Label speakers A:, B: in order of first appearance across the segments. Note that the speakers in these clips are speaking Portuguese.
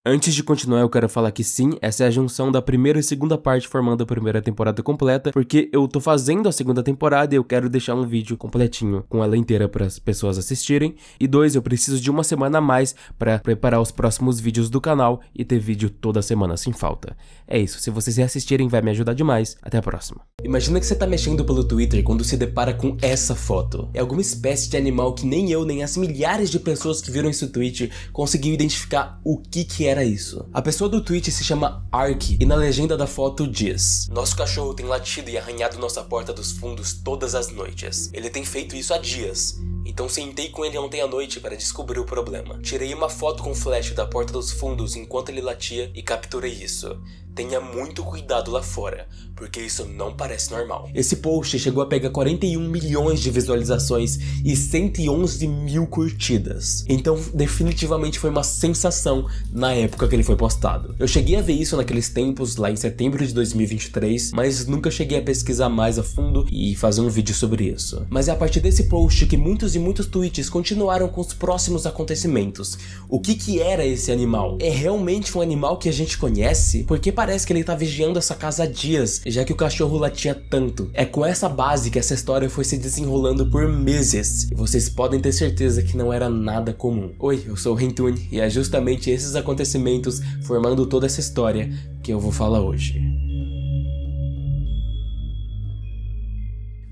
A: Antes de continuar, eu quero falar que sim, essa é a junção da primeira e segunda parte formando a primeira temporada completa, porque eu tô fazendo a segunda temporada e eu quero deixar um vídeo completinho com ela inteira para as pessoas assistirem. E 2, eu preciso de uma semana a mais para preparar os próximos vídeos do canal e ter vídeo toda semana sem falta. É isso, se vocês reassistirem vai me ajudar demais. Até a próxima. Imagina que você tá mexendo pelo Twitter quando se depara com essa foto. É alguma espécie de animal que nem eu, nem as milhares de pessoas que viram esse tweet conseguiu identificar o que era isso. A pessoa do tweet se chama Ark e na legenda da foto diz: "Nosso cachorro tem latido e arranhado nossa porta dos fundos todas as noites. Ele tem feito isso há dias. Então sentei com ele ontem à noite para descobrir o problema. Tirei uma foto com flash da porta dos fundos enquanto ele latia e capturei isso. Tenha muito cuidado lá fora, porque isso não parece normal." Esse post chegou a pegar 41 milhões de visualizações e 111 mil curtidas. Então definitivamente foi uma sensação na época que ele foi postado. Eu cheguei a ver isso naqueles tempos, lá em setembro de 2023, mas nunca cheguei a pesquisar mais a fundo e fazer um vídeo sobre isso. Mas é a partir desse post que muitos tweets continuaram com os próximos acontecimentos. O que era esse animal? É realmente um animal que a gente conhece? Porque parece que ele tá vigiando essa casa há dias, já que o cachorro latia tanto. É com essa base que essa história foi se desenrolando por meses, e vocês podem ter certeza que não era nada comum. Oi, eu sou o Rentune, e é justamente esses acontecimentos formando toda essa história que eu vou falar hoje.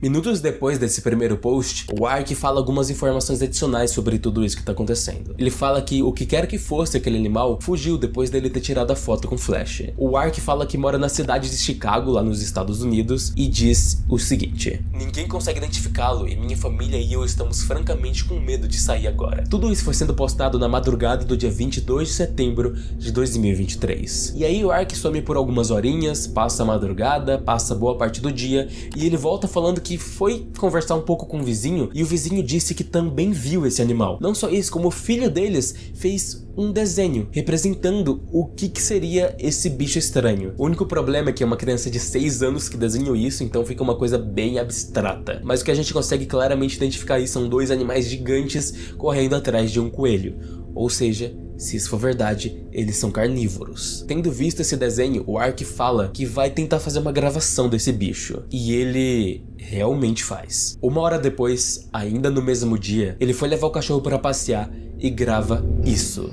A: Minutos depois desse primeiro post, o Ark fala algumas informações adicionais sobre tudo isso que tá acontecendo. Ele fala que o que quer que fosse aquele animal fugiu depois dele ter tirado a foto com flash. O Ark fala que mora na cidade de Chicago, lá nos Estados Unidos, e diz o seguinte: "Ninguém consegue identificá-lo e minha família e eu estamos francamente com medo de sair agora." Tudo isso foi sendo postado na madrugada do dia 22 de setembro de 2023. E aí o Ark some por algumas horinhas, passa a madrugada, passa boa parte do dia, e ele volta falando que foi conversar um pouco com o vizinho e o vizinho disse que também viu esse animal. Não só isso, como o filho deles fez um desenho representando o que seria esse bicho estranho. O único problema é que é uma criança de 6 anos que desenhou isso, então fica uma coisa bem abstrata. Mas o que a gente consegue claramente identificar aí são 2 animais gigantes correndo atrás de um coelho. Ou seja, se isso for verdade, eles são carnívoros. Tendo visto esse desenho, o Ark fala que vai tentar fazer uma gravação desse bicho. E ele realmente faz. Uma hora depois, ainda no mesmo dia, ele foi levar o cachorro para passear e grava isso.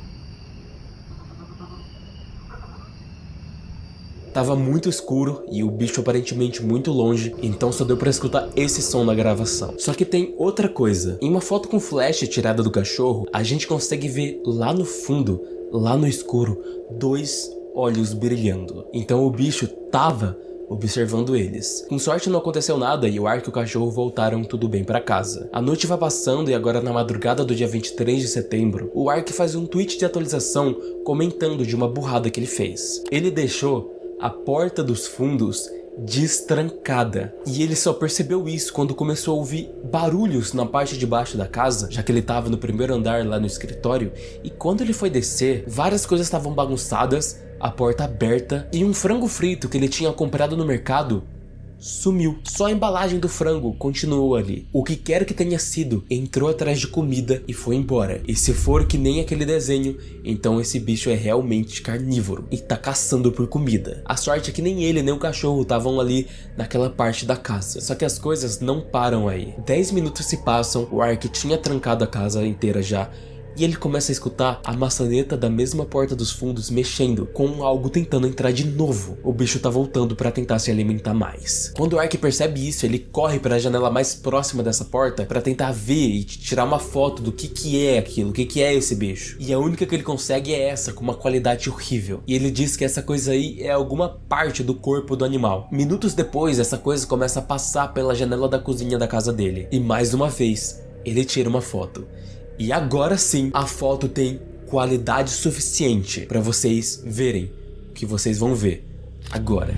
A: Tava muito escuro e o bicho aparentemente muito longe, então só deu pra escutar esse som na gravação. Só que tem outra coisa. Em uma foto com flash tirada do cachorro, a gente consegue ver lá no fundo, lá no escuro, 2 olhos brilhando. Então o bicho tava observando eles. Com sorte não aconteceu nada e o Ark e o cachorro voltaram tudo bem pra casa. A noite vai passando e agora na madrugada do dia 23 de setembro, o Ark faz um tweet de atualização comentando de uma burrada que ele fez. Ele deixou a porta dos fundos destrancada. E ele só percebeu isso quando começou a ouvir barulhos na parte de baixo da casa, já que ele estava no primeiro andar lá no escritório, e quando ele foi descer, várias coisas estavam bagunçadas, a porta aberta, e um frango frito que ele tinha comprado no mercado sumiu. Só a embalagem do frango continuou ali. O que quer que tenha sido, entrou atrás de comida e foi embora. E se for que nem aquele desenho, então esse bicho é realmente carnívoro e tá caçando por comida. A sorte é que nem ele nem o cachorro estavam ali naquela parte da casa. Só que as coisas não param aí. 10 minutos se passam, o Ark tinha trancado a casa inteira já, e ele começa a escutar a maçaneta da mesma porta dos fundos mexendo, com algo tentando entrar de novo. O bicho tá voltando pra tentar se alimentar mais. Quando o Ark percebe isso, ele corre pra janela mais próxima dessa porta pra tentar ver e tirar uma foto do que é aquilo, o que é esse bicho. E a única que ele consegue é essa, com uma qualidade horrível. E ele diz que essa coisa aí é alguma parte do corpo do animal. Minutos depois, essa coisa começa a passar pela janela da cozinha da casa dele. E mais uma vez, ele tira uma foto. E agora sim, a foto tem qualidade suficiente para vocês verem o que vocês vão ver agora.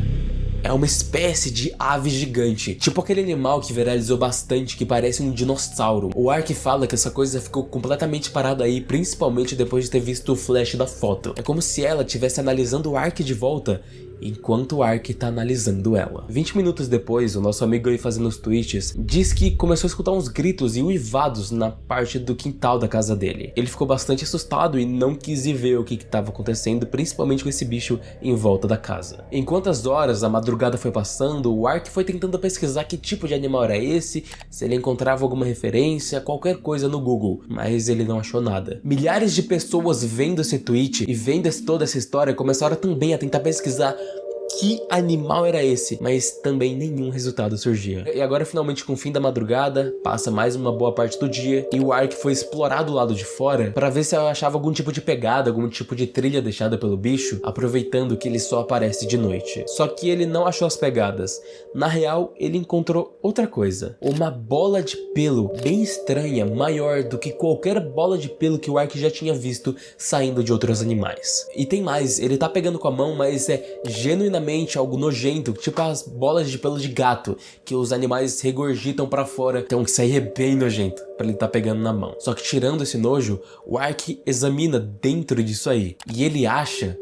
A: É uma espécie de ave gigante, tipo aquele animal que viralizou bastante que parece um dinossauro. O Ark fala que essa coisa ficou completamente parada aí, principalmente depois de ter visto o flash da foto. É como se ela estivesse analisando o Ark de volta, enquanto o Ark tá analisando ela. 20 minutos depois, o nosso amigo aí fazendo os tweets diz que começou a escutar uns gritos e uivados na parte do quintal da casa dele. Ele ficou bastante assustado e não quis ir ver o que estava acontecendo, principalmente com esse bicho em volta da casa. Enquanto as horas, a madrugada foi passando, o Ark foi tentando pesquisar que tipo de animal era esse, se ele encontrava alguma referência, qualquer coisa no Google, mas ele não achou nada. Milhares de pessoas vendo esse tweet e vendo toda essa história começaram também a tentar pesquisar que animal era esse, mas também nenhum resultado surgia. E agora finalmente com o fim da madrugada, passa mais uma boa parte do dia e o Ark foi explorar do lado de fora para ver se achava algum tipo de pegada, algum tipo de trilha deixada pelo bicho, aproveitando que ele só aparece de noite. Só que ele não achou as pegadas. Na real, ele encontrou outra coisa. Uma bola de pelo bem estranha, maior do que qualquer bola de pelo que o Ark já tinha visto saindo de outros animais. E tem mais, ele tá pegando com a mão, mas é genuinamente algo nojento, tipo as bolas de pelo de gato que os animais regurgitam pra fora. Então isso aí é bem nojento pra ele tá pegando na mão. Só que tirando esse nojo, o Ark examina dentro disso aí e ele acha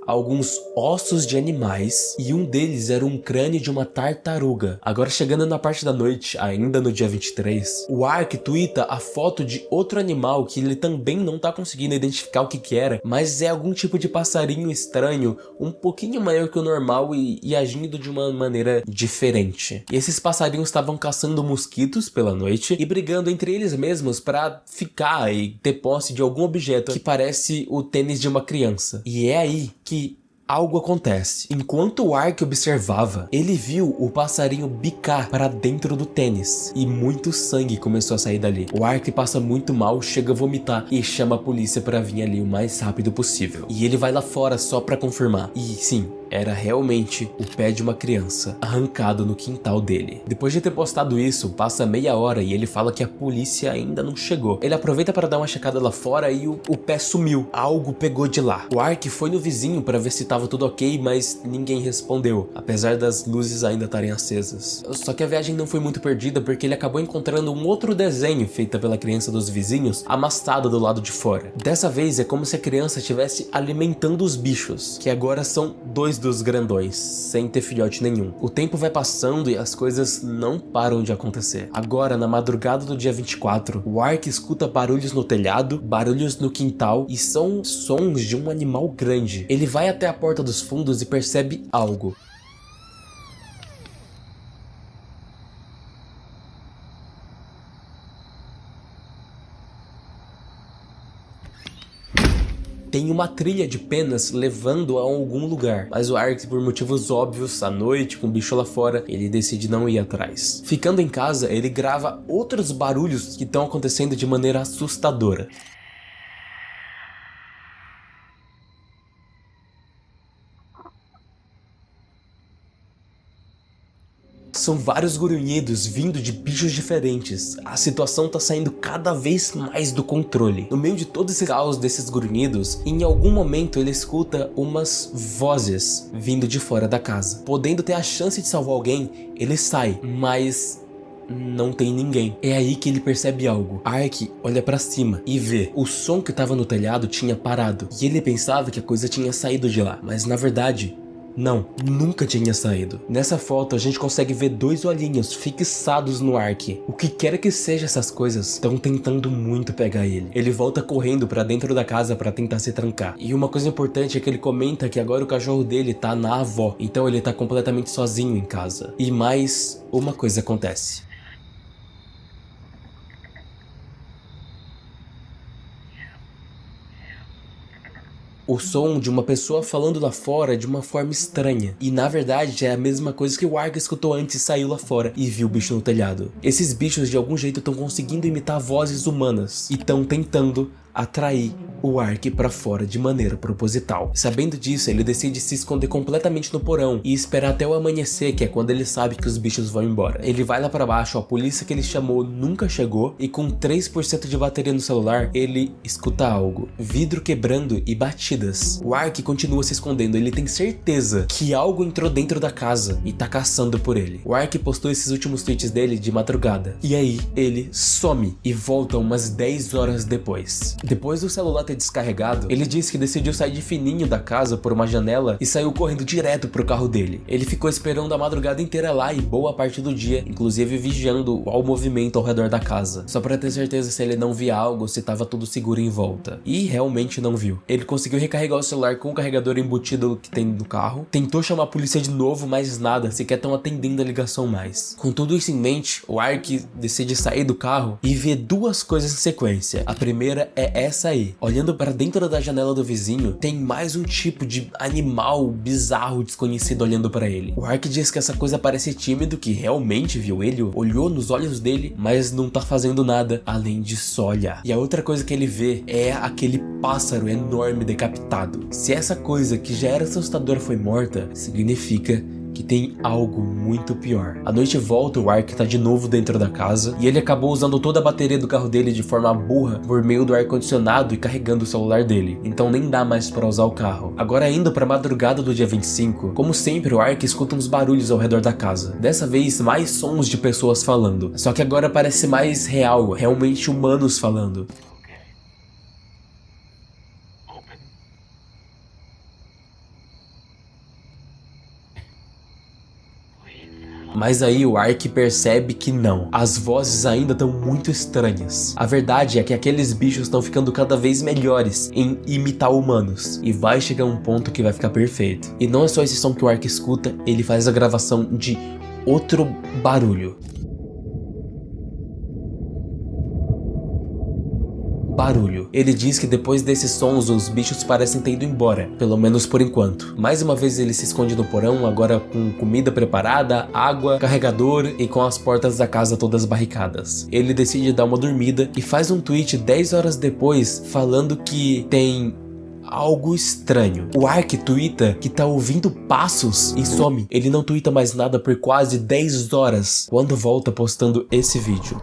A: alguns ossos de animais e um deles era um crânio de uma tartaruga. Agora chegando na parte da noite, ainda no dia 23, o Ark twitta a foto de outro animal que ele também não tá conseguindo identificar o que era, mas é algum tipo de passarinho estranho, um pouquinho maior que o normal e agindo de uma maneira diferente. E esses passarinhos estavam caçando mosquitos pela noite e brigando entre eles mesmos para ficar e ter posse de algum objeto que parece o tênis de uma criança. E é aí que algo acontece. Enquanto o Ark observava, ele viu o passarinho bicar para dentro do tênis e muito sangue começou a sair dali. O Ark passa muito mal, chega a vomitar e chama a polícia para vir ali o mais rápido possível. E ele vai lá fora só para confirmar. E sim, era realmente o pé de uma criança arrancado no quintal dele. Depois de ter postado isso, passa meia hora e ele fala que a polícia ainda não chegou. Ele aproveita para dar uma checada lá fora e o pé sumiu. Algo pegou de lá. O Ark foi no vizinho para ver se tava tudo ok, mas ninguém respondeu, apesar das luzes ainda estarem acesas. Só que a viagem não foi muito perdida porque ele acabou encontrando um outro desenho feito pela criança dos vizinhos, amassado do lado de fora. Dessa vez é como se a criança estivesse alimentando os bichos, que agora são dois dos grandões, sem ter filhote nenhum. O tempo vai passando e as coisas não param de acontecer. Agora, na madrugada do dia 24, o Ark escuta barulhos no telhado, barulhos no quintal e são sons de um animal grande. Ele vai até a porta dos fundos e percebe algo. Tem uma trilha de penas levando a algum lugar, mas o Ark, por motivos óbvios, à noite, com o bicho lá fora, ele decide não ir atrás. Ficando em casa, ele grava outros barulhos que estão acontecendo de maneira assustadora. São vários grunhidos vindo de bichos diferentes. A situação tá saindo cada vez mais do controle. No meio de todo esse caos desses grunhidos, em algum momento ele escuta umas vozes vindo de fora da casa. Podendo ter a chance de salvar alguém, ele sai, mas não tem ninguém. É aí que ele percebe algo. Ark olha pra cima e vê o som que tava no telhado tinha parado. E ele pensava que a coisa tinha saído de lá, mas na verdade não, nunca tinha saído. Nessa foto a gente consegue ver dois olhinhos fixados no Ark. O que quer que seja essas coisas, estão tentando muito pegar ele. Ele volta correndo pra dentro da casa pra tentar se trancar. E uma coisa importante é que ele comenta que agora o cachorro dele tá na avó, então ele tá completamente sozinho em casa. E mais uma coisa acontece. O som de uma pessoa falando lá fora de uma forma estranha. E na verdade é a mesma coisa que o Ark escutou antes e saiu lá fora e viu o bicho no telhado. Esses bichos de algum jeito estão conseguindo imitar vozes humanas e estão tentando atrair o Ark pra fora de maneira proposital. Sabendo disso, ele decide se esconder completamente no porão e esperar até o amanhecer, que é quando ele sabe que os bichos vão embora. Ele vai lá pra baixo, a polícia que ele chamou nunca chegou e com 3% de bateria no celular, ele escuta algo. Vidro quebrando e batidas. O Ark continua se escondendo, ele tem certeza que algo entrou dentro da casa e tá caçando por ele. O Ark postou esses últimos tweets dele de madrugada. E aí, ele some e volta umas 10 horas depois. Depois do celular ter descarregado, ele disse que decidiu sair de fininho da casa por uma janela e saiu correndo direto pro carro dele. Ele ficou esperando a madrugada inteira lá e boa parte do dia, inclusive vigiando o movimento ao redor da casa, só pra ter certeza se ele não via algo, se tava tudo seguro em volta. E realmente não viu. Ele conseguiu recarregar o celular com o carregador embutido que tem no carro, tentou chamar a polícia de novo, mas nada, sequer estão atendendo a ligação mais. Com tudo isso em mente, o Ark decide sair do carro e ver duas coisas em sequência. A primeira é essa aí. Olhando para dentro da janela do vizinho, tem mais um tipo de animal bizarro desconhecido olhando para ele. O Ark diz que essa coisa parece tímido, que realmente viu ele, olhou nos olhos dele, mas não tá fazendo nada além de só olhar. E a outra coisa que ele vê é aquele pássaro enorme decapitado. Se essa coisa que já era assustadora foi morta, significa que tem algo muito pior. A noite volta, o Ark tá de novo dentro da casa e ele acabou usando toda a bateria do carro dele de forma burra por meio do ar-condicionado e carregando o celular dele, então nem dá mais pra usar o carro. Agora indo pra madrugada do dia 25, como sempre o Ark escuta uns barulhos ao redor da casa. Dessa vez mais sons de pessoas falando, só que agora parece mais real, realmente humanos falando. Mas aí o Ark percebe que não, as vozes ainda estão muito estranhas. A verdade é que aqueles bichos estão ficando cada vez melhores em imitar humanos, e vai chegar um ponto que vai ficar perfeito. E não é só esse som que o Ark escuta, ele faz a gravação de outro barulho. Ele diz que depois desses sons os bichos parecem ter ido embora, pelo menos por enquanto. Mais uma vez ele se esconde no porão, agora com comida preparada, água, carregador e com as portas da casa todas barricadas. Ele decide dar uma dormida e faz um tweet 10 horas depois falando que tem algo estranho. O Ark tuita que tá ouvindo passos e some. Ele não tuita mais nada por quase 10 horas, quando volta postando esse vídeo.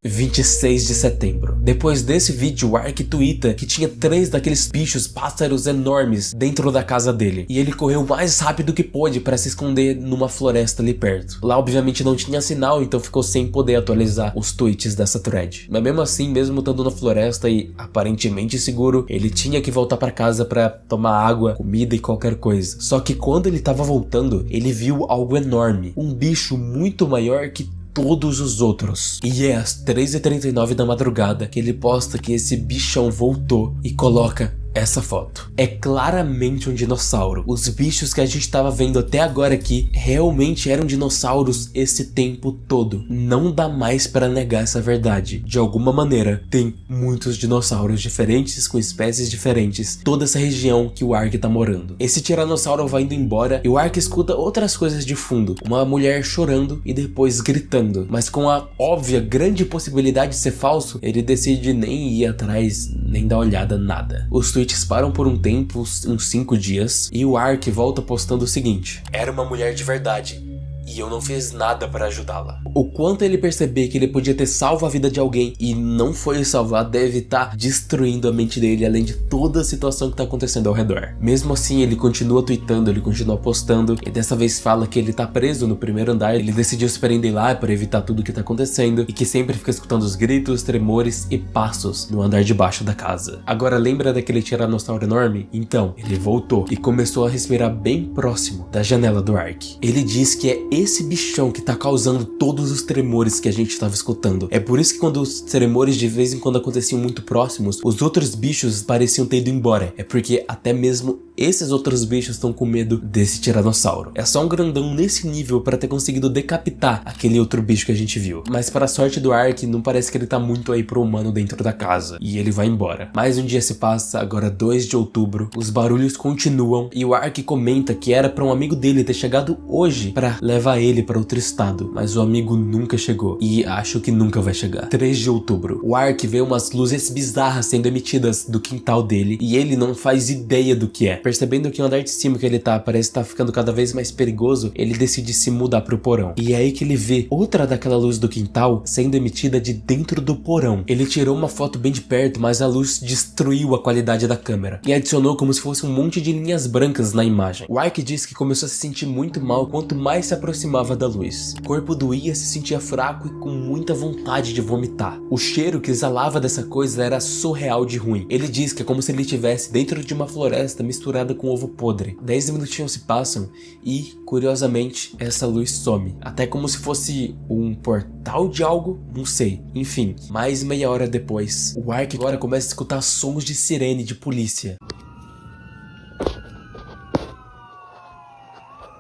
A: 26 de setembro. Depois desse vídeo, o Ark tuita que tinha 3 daqueles bichos, pássaros enormes dentro da casa dele. E ele correu o mais rápido que pôde para se esconder numa floresta ali perto. Lá obviamente não tinha sinal, então ficou sem poder atualizar os tweets dessa thread. Mas mesmo assim, mesmo estando na floresta e aparentemente seguro, ele tinha que voltar para casa para tomar água, comida e qualquer coisa. Só que quando ele tava voltando, ele viu algo enorme. Um bicho muito maior que todos os outros. E é às 3h39 da madrugada que ele posta que esse bichão voltou e coloca essa foto. É claramente um dinossauro. Os bichos que a gente tava vendo até agora aqui realmente eram dinossauros esse tempo todo. Não dá mais pra negar essa verdade. De alguma maneira, tem muitos dinossauros diferentes, com espécies diferentes, toda essa região que o Ark tá morando. Esse tiranossauro vai indo embora e o Ark escuta outras coisas de fundo. Uma mulher chorando e depois gritando. Mas com a óbvia grande possibilidade de ser falso, ele decide nem ir atrás, nem dar olhada, nada. Os tweets param por um tempo, uns 5 dias, e o Ark volta postando o seguinte: era uma mulher de verdade, e eu não fiz nada para ajudá-la. O quanto ele perceber que ele podia ter salvo a vida de alguém e não foi salvar deve estar destruindo a mente dele, além de toda a situação que tá acontecendo ao redor. Mesmo assim, ele continua tweetando, ele continua postando, e dessa vez fala que ele tá preso no primeiro andar. Ele decidiu se prender lá para evitar tudo que tá acontecendo, e que sempre fica escutando os gritos, tremores e passos no andar de baixo da casa. Agora lembra daquele tiranossauro enorme? Então, ele voltou e começou a respirar bem próximo da janela do Ark. Ele diz que é esse bichão que tá causando todos os tremores que a gente tava escutando. É por isso que quando os tremores de vez em quando aconteciam muito próximos, os outros bichos pareciam ter ido embora. É porque até mesmo esses outros bichos estão com medo desse tiranossauro. É só um grandão nesse nível pra ter conseguido decapitar aquele outro bicho que a gente viu. Mas para a sorte do Ark, não parece que ele tá muito aí pro humano dentro da casa. E ele vai embora. Mais um dia se passa, agora 2 de outubro. Os barulhos continuam e o Ark comenta que era pra um amigo dele ter chegado hoje pra levar ele pra outro estado. Mas o amigo nunca chegou. E acho que nunca vai chegar. 3 de outubro. O Ark vê umas luzes bizarras sendo emitidas do quintal dele. E ele não faz ideia do que é. Percebendo que o andar de cima que ele tá parece estar ficando cada vez mais perigoso, ele decide se mudar pro porão. E é aí que ele vê outra daquela luz do quintal sendo emitida de dentro do porão. Ele tirou uma foto bem de perto, mas a luz destruiu a qualidade da câmera e adicionou como se fosse um monte de linhas brancas na imagem. O Ark diz que começou a se sentir muito mal quanto mais se aproximava da luz. O corpo doía, se sentia fraco e com muita vontade de vomitar. O cheiro que exalava dessa coisa era surreal de ruim. Ele diz que é como se ele estivesse dentro de uma floresta misturada com ovo podre. 10 minutinhos se passam e, curiosamente, essa luz some. Até como se fosse um portal de algo, não sei. Enfim, mais meia hora depois, o Ark agora começa a escutar sons de sirene de polícia.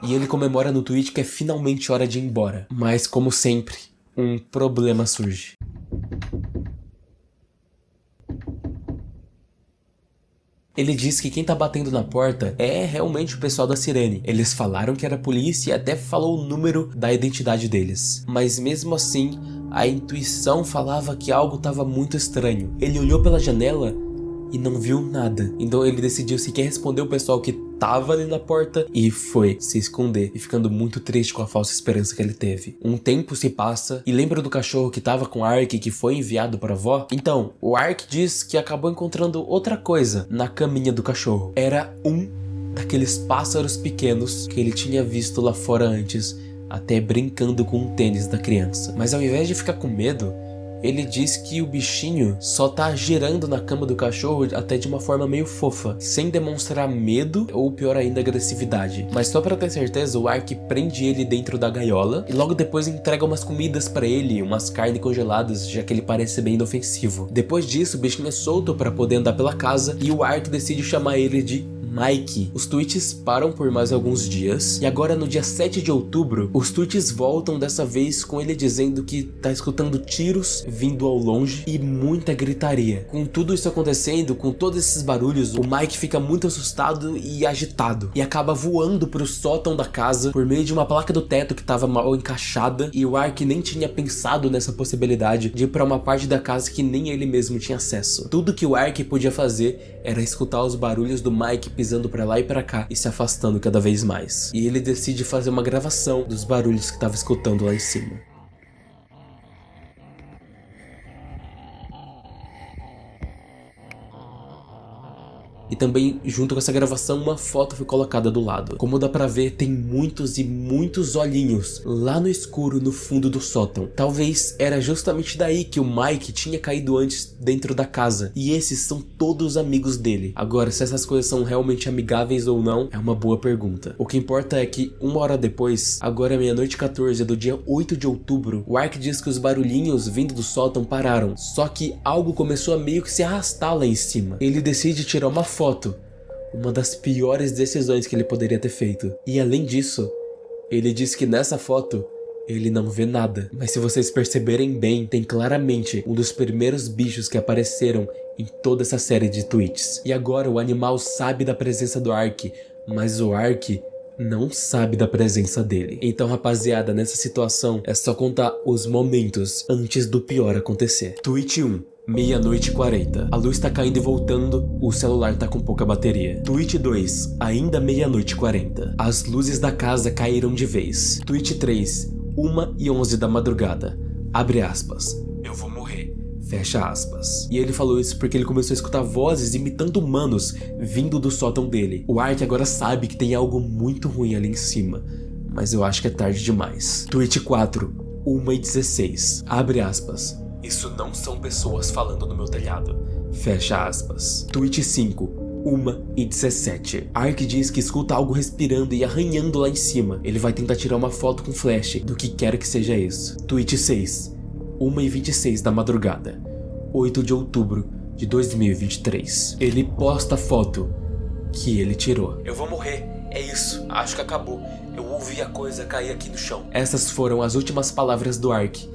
A: E ele comemora no tweet que é finalmente hora de ir embora. Mas, como sempre, um problema surge. Ele diz que quem tá batendo na porta é realmente o pessoal da sirene. Eles falaram que era a polícia e até falou o número da identidade deles. Mas mesmo assim, a intuição falava que algo tava muito estranho. Ele olhou pela janela e não viu nada. Então ele decidiu sequer responder o pessoal que tava ali na porta e foi se esconder, e ficando muito triste com a falsa esperança que ele teve. Um tempo se passa e lembra do cachorro que tava com o Ark que foi enviado pra avó? Então, o Ark diz que acabou encontrando outra coisa na caminha do cachorro. Era um daqueles pássaros pequenos que ele tinha visto lá fora antes, até brincando com um tênis da criança. Mas ao invés de ficar com medo, ele diz que o bichinho só tá girando na cama do cachorro até de uma forma meio fofa, sem demonstrar medo ou pior ainda agressividade. Mas só pra ter certeza, o Ark prende ele dentro da gaiola e logo depois entrega umas comidas pra ele, umas carnes congeladas, já que ele parece bem inofensivo. Depois disso, o bichinho é solto pra poder andar pela casa e o Ark decide chamar ele de Mike. Os tweets param por mais alguns dias e agora no dia 7 de outubro, os tweets voltam dessa vez com ele dizendo que tá escutando tiros vindo ao longe e muita gritaria. Com tudo isso acontecendo, com todos esses barulhos, o Mike fica muito assustado e agitado e acaba voando pro sótão da casa por meio de uma placa do teto que tava mal encaixada, e o Ark nem tinha pensado nessa possibilidade de ir pra uma parte da casa que nem ele mesmo tinha acesso. Tudo que o Ark podia fazer era escutar os barulhos do Mike pisando pra lá e pra cá e se afastando cada vez mais. E ele decide fazer uma gravação dos barulhos que estava escutando lá em cima. E também, junto com essa gravação, uma foto foi colocada do lado. Como dá pra ver, tem muitos e muitos olhinhos lá no escuro, no fundo do sótão. Talvez era justamente daí que o Mike tinha caído antes dentro da casa. E esses são todos amigos dele. Agora, se essas coisas são realmente amigáveis ou não, é uma boa pergunta. O que importa é que, uma hora depois, agora é meia-noite 14 do dia 8 de outubro, o Ark diz que os barulhinhos vindo do sótão pararam. Só que algo começou a meio que se arrastar lá em cima. Ele decide tirar uma foto, uma das piores decisões que ele poderia ter feito. E além disso, ele diz que nessa foto ele não vê nada. Mas se vocês perceberem bem, tem claramente um dos primeiros bichos que apareceram em toda essa série de tweets. E agora o animal sabe da presença do Ark, mas o Ark não sabe da presença dele. Então, rapaziada, nessa situação é só contar os momentos antes do pior acontecer. Tweet 1. Meia-noite 40. A luz tá caindo e voltando, o celular tá com pouca bateria. Tweet 2. Ainda meia-noite 40. As luzes da casa caíram de vez. Tweet 3. 1h11 da madrugada. Abre aspas. Eu vou morrer. Fecha aspas. E ele falou isso porque ele começou a escutar vozes imitando humanos vindo do sótão dele. O Ark agora sabe que tem algo muito ruim ali em cima, mas eu acho que é tarde demais. Tweet 4. 1h16. Abre aspas. Isso não são pessoas falando no meu telhado. Fecha aspas. Tweet 5. 1h17. Ark diz que escuta algo respirando e arranhando lá em cima. Ele vai tentar tirar uma foto com flash do que quer que seja isso. Tweet 6. 1h26 da madrugada. 8 de outubro de 2023. Ele posta a foto que ele tirou. Eu vou morrer, é isso, acho que acabou. Eu ouvi a coisa cair aqui no chão. Essas foram as últimas palavras do Ark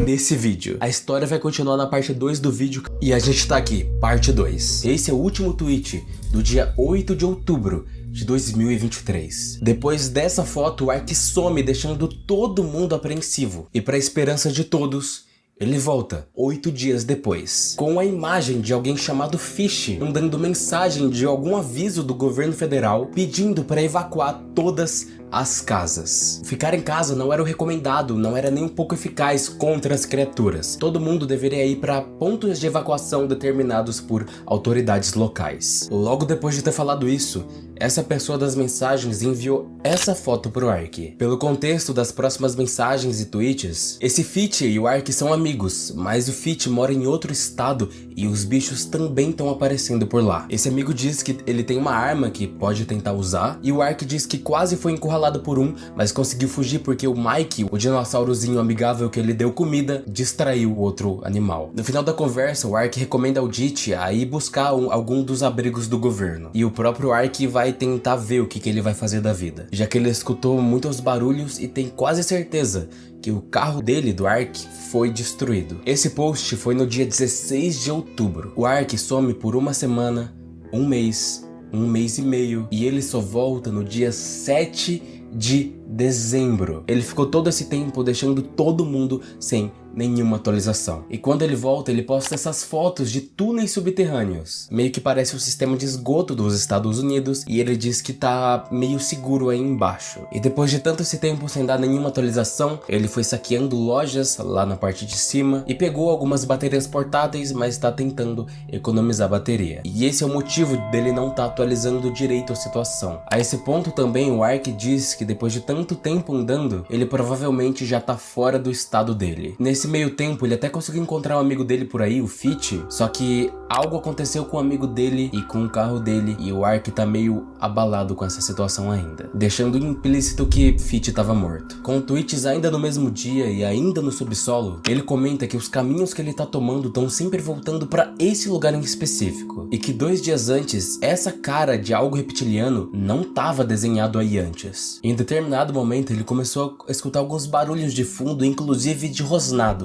A: nesse vídeo. A história vai continuar na parte 2 do vídeo e a gente tá aqui, parte 2. Esse é o último tweet do dia 8 de outubro de 2023. Depois dessa foto, o Ark some, deixando todo mundo apreensivo. E pra esperança de todos, ele volta 8 dias depois, com a imagem de alguém chamado Fish, mandando mensagem de algum aviso do governo federal pedindo para evacuar todas as casas. Ficar em casa não era o recomendado, não era nem um pouco eficaz contra as criaturas. Todo mundo deveria ir para pontos de evacuação determinados por autoridades locais. Logo depois de ter falado isso, essa pessoa das mensagens enviou essa foto pro Ark. Pelo contexto das próximas mensagens e tweets, esse Fitch e o Ark são amigos, mas o Fitch mora em outro estado e os bichos também estão aparecendo por lá. Esse amigo diz que ele tem uma arma que pode tentar usar, e o Ark diz que quase foi encurralado por um, mas conseguiu fugir porque o Mike, o dinossaurozinho amigável que ele deu comida, distraiu o outro animal. No final da conversa, o Ark recomenda ao Dit a ir buscar algum dos abrigos do governo, e o próprio Ark vai tentar ver o que ele vai fazer da vida, já que ele escutou muitos barulhos e tem quase certeza que o carro dele, do Ark, foi destruído. Esse post foi no dia 16 de outubro. O Ark some por uma semana, um mês e meio, e ele só volta no dia 7 de dezembro. Ele ficou todo esse tempo deixando todo mundo sem nenhuma atualização. E quando ele volta, ele posta essas fotos de túneis subterrâneos. Meio que parece o sistema de esgoto dos Estados Unidos, e ele diz que tá meio seguro aí embaixo. E depois de tanto esse tempo sem dar nenhuma atualização, ele foi saqueando lojas lá na parte de cima e pegou algumas baterias portáteis, mas tá tentando economizar bateria. E esse é o motivo dele não tá atualizando direito a situação. A esse ponto também o Ark diz que depois de tanto tempo andando, ele provavelmente já tá fora do estado dele. Nesse meio tempo, ele até conseguiu encontrar um amigo dele por aí, o Fitch, só que algo aconteceu com o amigo dele e com o carro dele, e o Ark tá meio abalado com essa situação ainda, deixando implícito que Fitch tava morto. Com tweets ainda no mesmo dia e ainda no subsolo, ele comenta que os caminhos que ele tá tomando estão sempre voltando pra esse lugar em específico, e que 2 dias antes, essa cara de algo reptiliano não tava desenhado aí antes. Em determinado momento, ele começou a escutar alguns barulhos de fundo, inclusive de rosnados.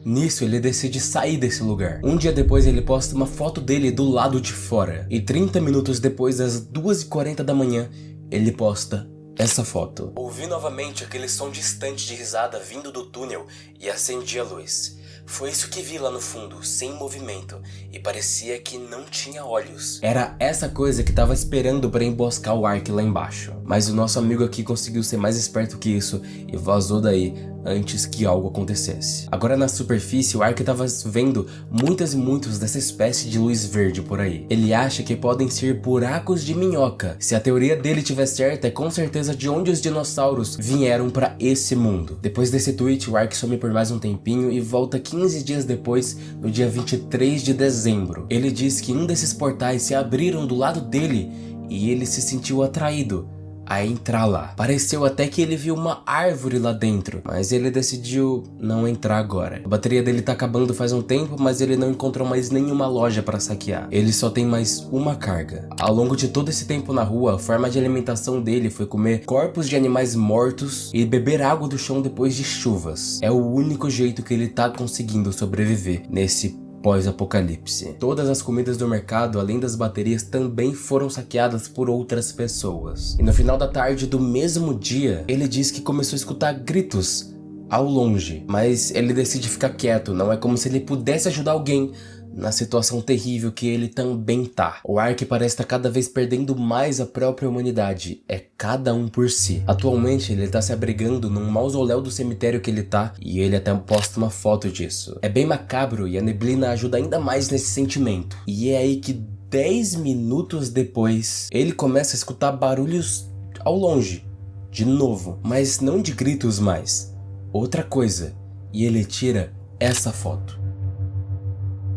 A: Nisso, ele decide sair desse lugar. Um dia depois, ele posta uma foto dele do lado de fora. E 30 minutos depois, às 2h40 da manhã, ele posta essa foto. Ouvi novamente aquele som distante de risada vindo do túnel e acendi a luz. Foi isso que vi lá no fundo, sem movimento, e parecia que não tinha olhos. Era essa coisa que tava esperando para emboscar o Ark lá embaixo. Mas o nosso amigo aqui conseguiu ser mais esperto que isso e vazou daí antes que algo acontecesse. Agora na superfície, o Ark tava vendo muitas e muitos dessa espécie de luz verde por aí. Ele acha que podem ser buracos de minhoca. Se a teoria dele tiver certa, é com certeza de onde os dinossauros vieram para esse mundo. Depois desse tweet, o Ark some por mais um tempinho e volta 15 dias depois, no dia 23 de dezembro. Ele diz que um desses portais se abriram do lado dele e ele se sentiu atraído a entrar lá. Pareceu até que ele viu uma árvore lá dentro, mas ele decidiu não entrar agora. A bateria dele tá acabando faz um tempo, mas ele não encontrou mais nenhuma loja para saquear. Ele só tem mais uma carga. Ao longo de todo esse tempo na rua, a forma de alimentação dele foi comer corpos de animais mortos e beber água do chão depois de chuvas. É o único jeito que ele tá conseguindo sobreviver nesse pós-apocalipse. Todas as comidas do mercado, além das baterias, também foram saqueadas por outras pessoas. E no final da tarde do mesmo dia, ele diz que começou a escutar gritos ao longe, mas ele decide ficar quieto. Não é como se ele pudesse ajudar alguém na situação terrível que ele também tá. O Ark parece estar cada vez perdendo mais a própria humanidade. É cada um por si. Atualmente ele tá se abrigando num mausoléu do cemitério que ele tá, e ele até posta uma foto disso. É bem macabro e a neblina ajuda ainda mais nesse sentimento. E é aí que 10 minutos depois, ele começa a escutar barulhos ao longe. De novo, mas não de gritos mais. Outra coisa. E ele tira essa foto.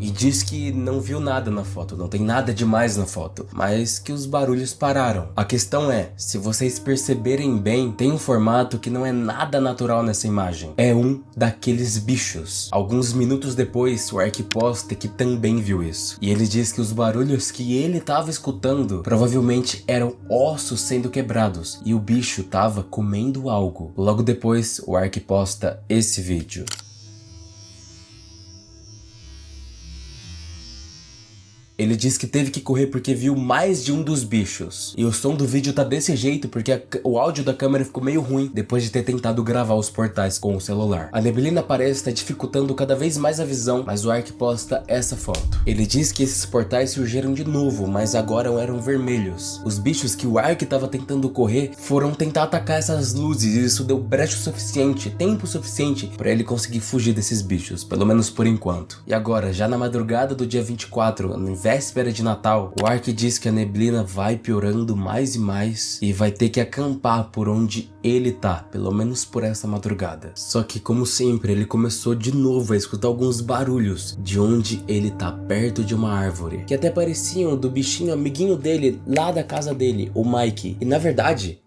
A: e diz que não viu nada na foto, não tem nada demais na foto, mas que os barulhos pararam. A questão é, se vocês perceberem bem, tem um formato que não é nada natural nessa imagem. É um daqueles bichos. Alguns minutos depois, o Ark posta que também viu isso. E ele diz que os barulhos que ele estava escutando provavelmente eram ossos sendo quebrados e o bicho estava comendo algo. Logo depois, o Ark posta esse vídeo. Ele diz que teve que correr porque viu mais de um dos bichos. E o som do vídeo tá desse jeito porque o áudio da câmera ficou meio ruim depois de ter tentado gravar os portais com o celular. A neblina parece estar dificultando cada vez mais a visão, mas o Ark posta essa foto. Ele diz que esses portais surgiram de novo, mas agora eram vermelhos. Os bichos que o Ark estava tentando correr foram tentar atacar essas luzes e isso deu brecha o suficiente, tempo suficiente para ele conseguir fugir desses bichos, pelo menos por enquanto. E agora, já na madrugada do dia 24, no véspera de Natal, o Ark diz que a neblina vai piorando mais e mais e vai ter que acampar por onde ele tá, pelo menos por essa madrugada. Só que, como sempre, ele começou de novo a escutar alguns barulhos de onde ele tá, perto de uma árvore, que até pareciam do bichinho amiguinho dele lá da casa dele, o Mike. E na verdade,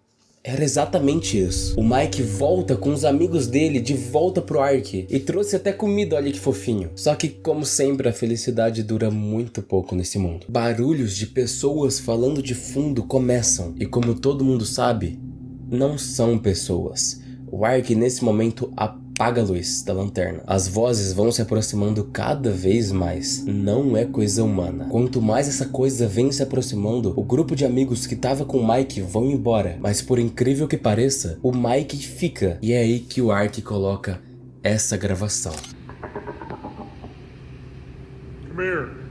A: era exatamente isso. O Mike volta com os amigos dele de volta pro Ark e trouxe até comida, olha que fofinho. Só que, como sempre, a felicidade dura muito pouco nesse mundo. Barulhos de pessoas falando de fundo começam e, como todo mundo sabe, não são pessoas. O Ark nesse momento apaga a luz da lanterna. As vozes vão se aproximando cada vez mais. Não é coisa humana. Quanto mais essa coisa vem se aproximando, o grupo de amigos que tava com o Mike vão embora. Mas por incrível que pareça, o Mike fica. E é aí que o Ark coloca essa gravação.
B: Come here.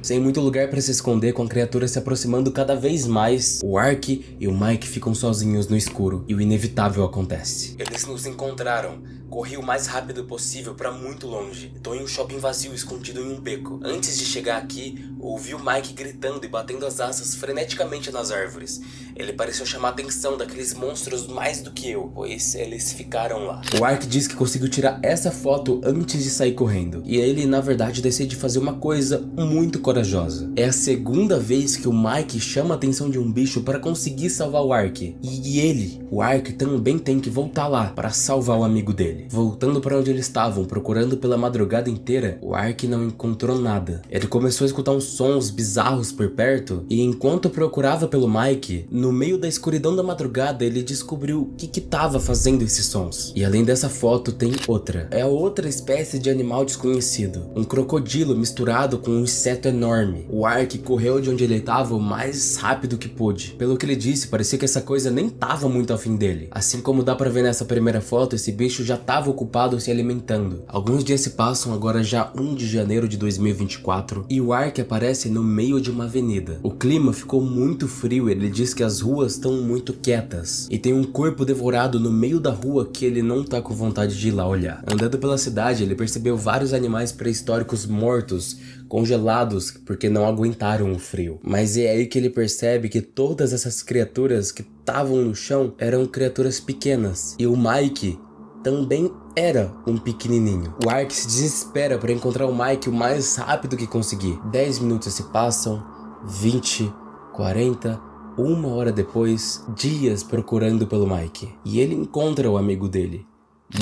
A: Sem muito lugar para se esconder, com a criatura se aproximando cada vez mais, o Ark e o Mike ficam sozinhos no escuro e o inevitável acontece. Eles nos encontraram. Corri o mais rápido possível para muito longe. Tô em um shopping vazio escondido em um beco. Antes de chegar aqui, ouvi o Mike gritando e batendo as asas freneticamente nas árvores. Ele pareceu chamar a atenção daqueles monstros mais do que eu, pois eles ficaram lá. O Ark diz que conseguiu tirar essa foto antes de sair correndo. E ele, na verdade, decide fazer uma coisa muito corajosa. É a segunda vez que o Mike chama a atenção de um bicho para conseguir salvar o Ark. E ele, o Ark, também tem que voltar lá para salvar o amigo dele. Voltando para onde eles estavam, procurando pela madrugada inteira, o Ark não encontrou nada. Ele começou a escutar uns sons bizarros por perto, e enquanto procurava pelo Mike, no meio da escuridão da madrugada, ele descobriu o que tava fazendo esses sons. E além dessa foto, tem outra. É outra espécie de animal desconhecido. Um crocodilo misturado com um inseto enorme. O Ark correu de onde ele estava o mais rápido que pôde. Pelo que ele disse, parecia que essa coisa nem tava muito afim dele. Assim como dá pra ver nessa primeira foto, esse bicho já estava ocupado se alimentando. Alguns dias se passam, agora já 1 de janeiro de 2024, e o Ark aparece no meio de uma avenida. O clima ficou muito frio, ele diz que as ruas estão muito quietas, e tem um corpo devorado no meio da rua que ele não tá com vontade de ir lá olhar. Andando pela cidade, ele percebeu vários animais pré-históricos mortos, congelados porque não aguentaram o frio. Mas é aí que ele percebe que todas essas criaturas que estavam no chão eram criaturas pequenas, e o Mike também era um pequenininho. O Ark se desespera para encontrar o Mike o mais rápido que conseguir. 10 minutos se passam, 20, 40, 1 hora depois, dias procurando pelo Mike. E ele encontra o amigo dele,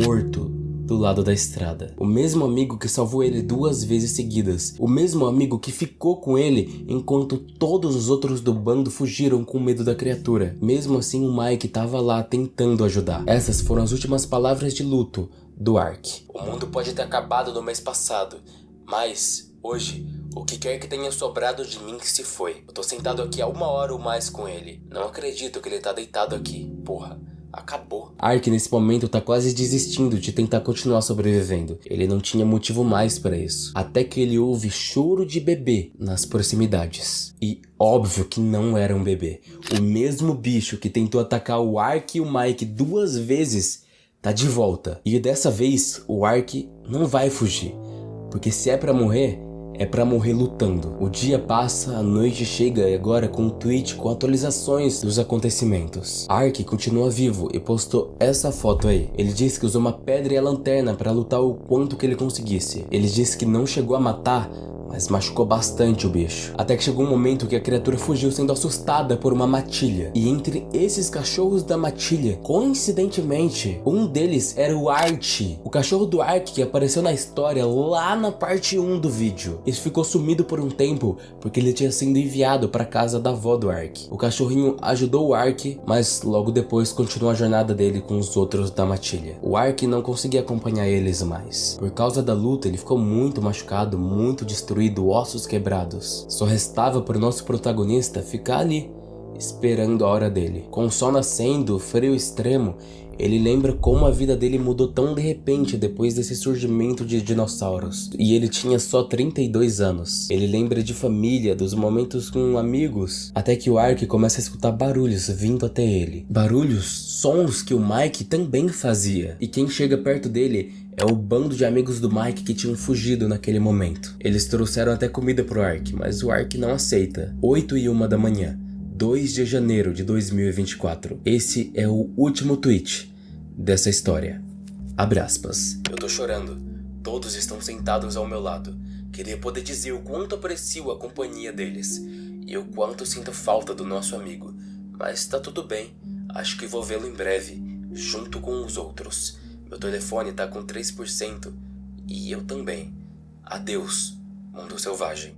A: morto, do lado da estrada. O mesmo amigo que salvou ele 2 vezes seguidas. O mesmo amigo que ficou com ele enquanto todos os outros do bando fugiram com medo da criatura. Mesmo assim, o Mike estava lá tentando ajudar. Essas foram as últimas palavras de luto do Ark. O mundo pode ter acabado no mês passado, mas hoje, o que quer que tenha sobrado de mim se foi. Eu tô sentado aqui há 1 hora ou mais com ele. Não acredito que ele tá deitado aqui. Porra. Acabou. Ark nesse momento tá quase desistindo de tentar continuar sobrevivendo. Ele não tinha motivo mais para isso. Até que ele ouve choro de bebê nas proximidades. E óbvio que não era um bebê. O mesmo bicho que tentou atacar o Ark e o Mike 2 vezes tá de volta. E dessa vez o Ark não vai fugir. Porque se é pra morrer, é pra morrer lutando. O dia passa, a noite chega e agora com um tweet com atualizações dos acontecimentos. Ark continua vivo e postou essa foto aí. Ele disse que usou uma pedra e a lanterna pra lutar o quanto que ele conseguisse. Ele disse que não chegou a matar, mas machucou bastante o bicho. Até que chegou um momento que a criatura fugiu sendo assustada por uma matilha. E entre esses cachorros da matilha, coincidentemente, um deles era o Archie, o cachorro do Ark que apareceu na história lá na parte 1 do vídeo. Ele ficou sumido por um tempo porque ele tinha sido enviado para casa da avó do Ark. O cachorrinho ajudou o Ark, mas logo depois continuou a jornada dele com os outros da matilha. O Ark não conseguia acompanhar eles mais. Por causa da luta, ele ficou muito machucado, muito destruído, ossos quebrados. Só restava para o nosso protagonista ficar ali, esperando a hora dele. Com o sol nascendo, frio extremo, ele lembra como a vida dele mudou tão de repente depois desse surgimento de dinossauros. E ele tinha só 32 anos. Ele lembra de família, dos momentos com amigos, até que o Ark começa a escutar barulhos vindo até ele. Barulhos, sons que o Mike também fazia. E quem chega perto dele é o bando de amigos do Mike que tinham fugido naquele momento. Eles trouxeram até comida pro Ark, mas o Ark não aceita. 8:01 da manhã, 2 de janeiro de 2024. Esse é o último tweet dessa história. Abre aspas. Eu tô chorando. Todos estão sentados ao meu lado. Queria poder dizer o quanto aprecio a companhia deles e o quanto sinto falta do nosso amigo. Mas tá tudo bem. Acho que vou vê-lo em breve, junto com os outros. Meu telefone tá com 3% e eu também. Adeus, mundo selvagem.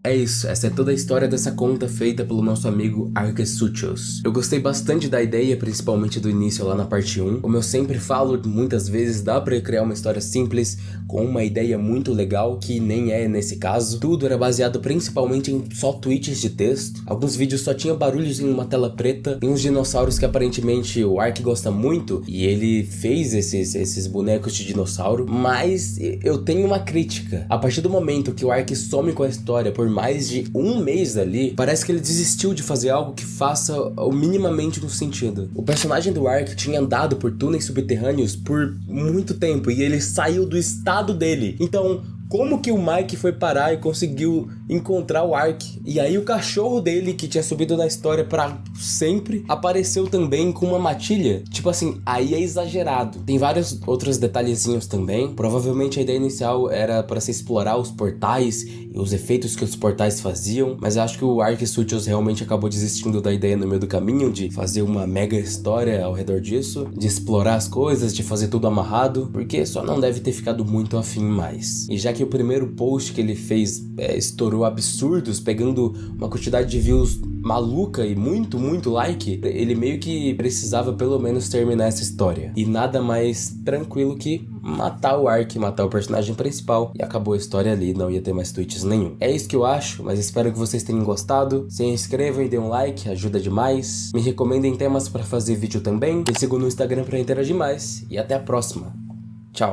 A: É isso, essa é toda a história dessa conta feita pelo nosso amigo Arkesuchos. Eu gostei bastante da ideia, principalmente do início lá na parte 1. Como eu sempre falo, muitas vezes dá pra criar uma história simples com uma ideia muito legal, que nem é nesse caso. Tudo era baseado principalmente em só tweets de texto. Alguns vídeos só tinham barulhos em uma tela preta. Tem uns dinossauros que aparentemente o Ark gosta muito e ele fez esses bonecos de dinossauro. Mas eu tenho uma crítica. A partir do momento que o Ark some com a história por mais de um mês ali, parece que ele desistiu de fazer algo que faça o minimamente um sentido. O personagem do Ark tinha andado por túneis subterrâneos por muito tempo e ele saiu do estado dele. Então, como que o Mike foi parar e conseguiu encontrar o Ark? E aí o cachorro dele, que tinha subido na história pra sempre, apareceu também com uma matilha. Tipo assim, aí é exagerado. Tem vários outros detalhezinhos também. Provavelmente a ideia inicial era pra se explorar os portais e os efeitos que os portais faziam, mas eu acho que o Arkesuchos realmente acabou desistindo da ideia no meio do caminho de fazer uma mega história ao redor disso, de explorar as coisas, de fazer tudo amarrado, porque só não deve ter ficado muito afim mais. E já que o primeiro post que ele fez estourou absurdos, pegando uma quantidade de views maluca e muito like, ele meio que precisava pelo menos terminar essa história. E nada mais tranquilo que matar o Ark, matar o personagem principal, e acabou a história ali, não ia ter mais tweets nenhum. É isso que eu acho, mas espero que vocês tenham gostado. Se inscrevam e dêem um like, ajuda demais. Me recomendem temas pra fazer vídeo também. Me sigam no Instagram pra interagir mais. E até a próxima.